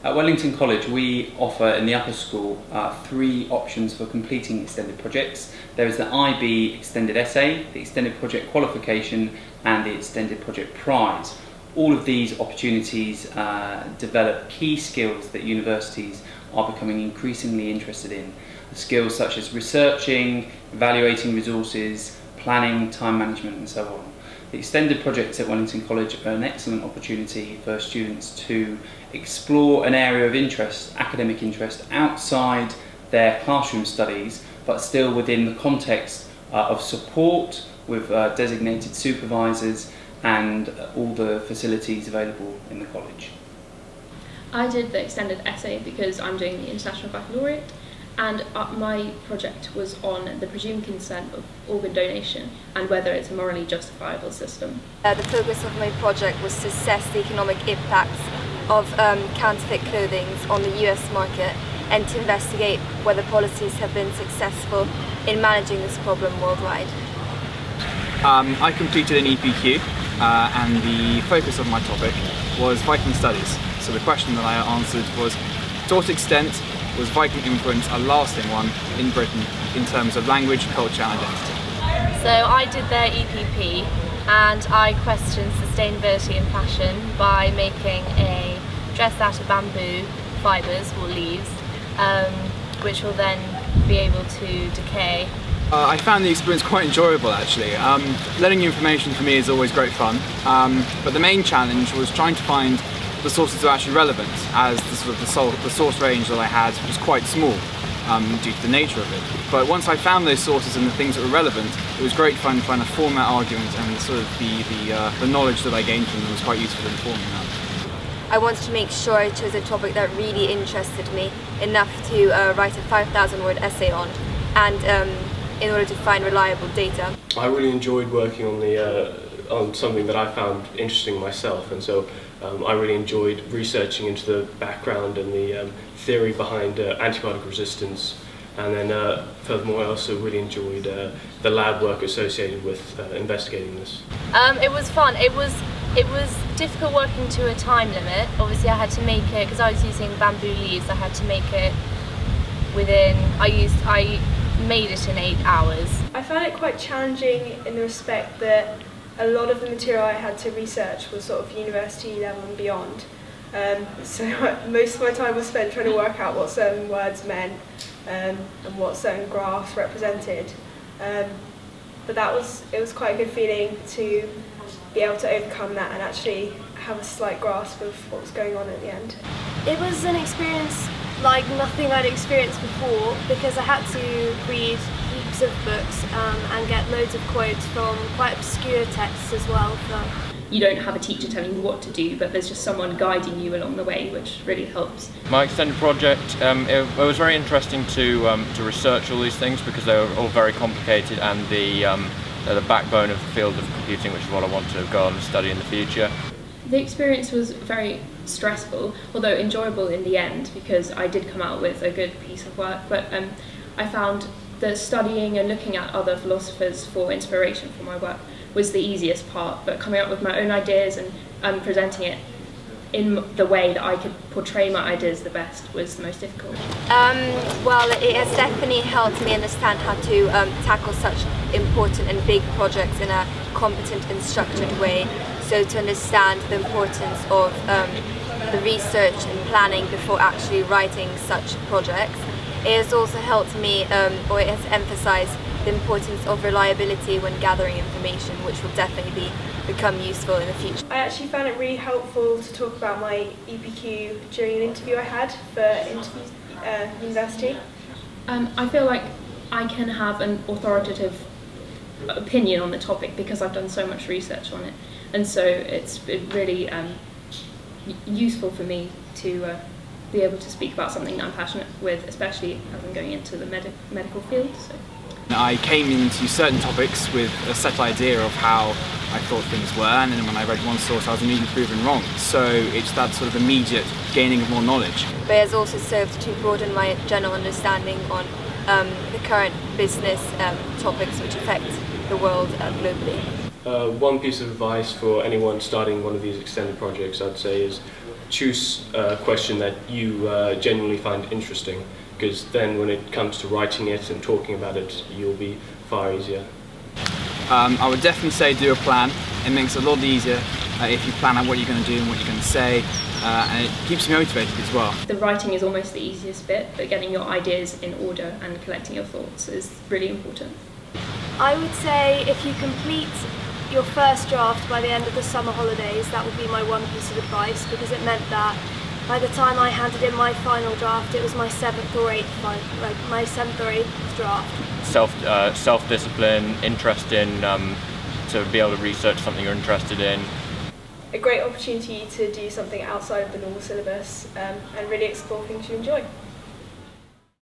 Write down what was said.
At Wellington College we offer in the upper school 3 options for completing extended projects. There is the IB Extended Essay, the Extended Project Qualification and the Extended Project Prize. All of these opportunities develop key skills that universities are becoming increasingly interested in. Skills such as researching, evaluating resources, planning, time management and so on. The extended projects at Wellington College are an excellent opportunity for students to explore an area of interest, academic interest, outside their classroom studies, but still within the context of support with designated supervisors and all the facilities available in the college. I did the extended essay because I'm doing the International Baccalaureate, and my project was on the presumed consent of organ donation and whether it's a morally justifiable system. The focus of my project was to assess the economic impacts of counterfeit clothing on the US market and to investigate whether policies have been successful in managing this problem worldwide. I completed an EPQ and the focus of my topic was Viking studies. So the question that I answered was, to what extent was Viking influence a lasting one in Britain in terms of language, culture and identity? So I did their EPP and I questioned sustainability and fashion by making a dress out of bamboo fibres or leaves, which will then be able to decay. I found the experience quite enjoyable actually. Learning information for me is always great fun, but the main challenge was trying to find the sources that are actually relevant, as the source range that I had was quite small due to the nature of it. But once I found those sources and the things that were relevant, it was great fun trying to form that argument, and the knowledge that I gained from them was quite useful in forming that. I wanted to make sure I chose a topic that really interested me enough to write a 5,000-word essay on, and in order to find reliable data. I really enjoyed working on something that I found interesting myself, and so I really enjoyed researching into the background and the theory behind antibiotic resistance, and then furthermore I also really enjoyed the lab work associated with investigating this. It was fun. It was difficult working to a time limit. Obviously I had to make it, because I was using bamboo leaves, I had to make it within, I made it in 8 hours. I found it quite challenging in the respect that a lot of the material I had to research was sort of university level and beyond. So most of my time was spent trying to work out what certain words meant and what certain graphs represented. But it was quite a good feeling to be able to overcome that and actually have a slight grasp of what was going on at the end. It was an experience like nothing I'd experienced before, because I had to read heaps of books and get loads of quotes from quite obscure texts as well. You don't have a teacher telling you what to do, but there's just someone guiding you along the way, which really helps. My extended project, it was very interesting to research all these things, because they were all very complicated, and they're the backbone of the field of computing, which is what I want to go on and study in the future. The experience was very stressful, although enjoyable in the end, because I did come out with a good piece of work, but I found that studying and looking at other philosophers for inspiration for my work was the easiest part, but coming up with my own ideas and presenting it in the way that I could portray my ideas the best was the most difficult. Well, it has definitely helped me understand how to tackle such important and big projects in a competent and structured way. So to understand the importance of the research and planning before actually writing such projects. It has also helped me, or it has emphasised the importance of reliability when gathering information, which will definitely become useful in the future. I actually found it really helpful to talk about my EPQ during an interview I had for university. I feel like I can have an authoritative opinion on the topic because I've done so much research on it, and so it's been really useful for me to be able to speak about something that I'm passionate with, especially as I'm going into the medical field. So. I came into certain topics with a set idea of how I thought things were, and then when I read one source I was immediately proven wrong. So it's that sort of immediate gaining of more knowledge. But it has also served to broaden my general understanding on the current business topics which affect the world globally. One piece of advice for anyone starting one of these extended projects, I'd say, is choose a question that you genuinely find interesting, because then when it comes to writing it and talking about it, you'll be far easier. I would definitely say do a plan. It makes it a lot easier if you plan out what you're going to do and what you're going to say, and it keeps you motivated as well. The writing is almost the easiest bit, but getting your ideas in order and collecting your thoughts is really important. I would say if you complete your first draft by the end of the summer holidays, that would be my one piece of advice, because it meant that by the time I handed in my final draft, it was my 7th or 8th draft. Self-discipline, interest in, to be able to research something you're interested in. A great opportunity to do something outside of the normal syllabus and really explore things you enjoy.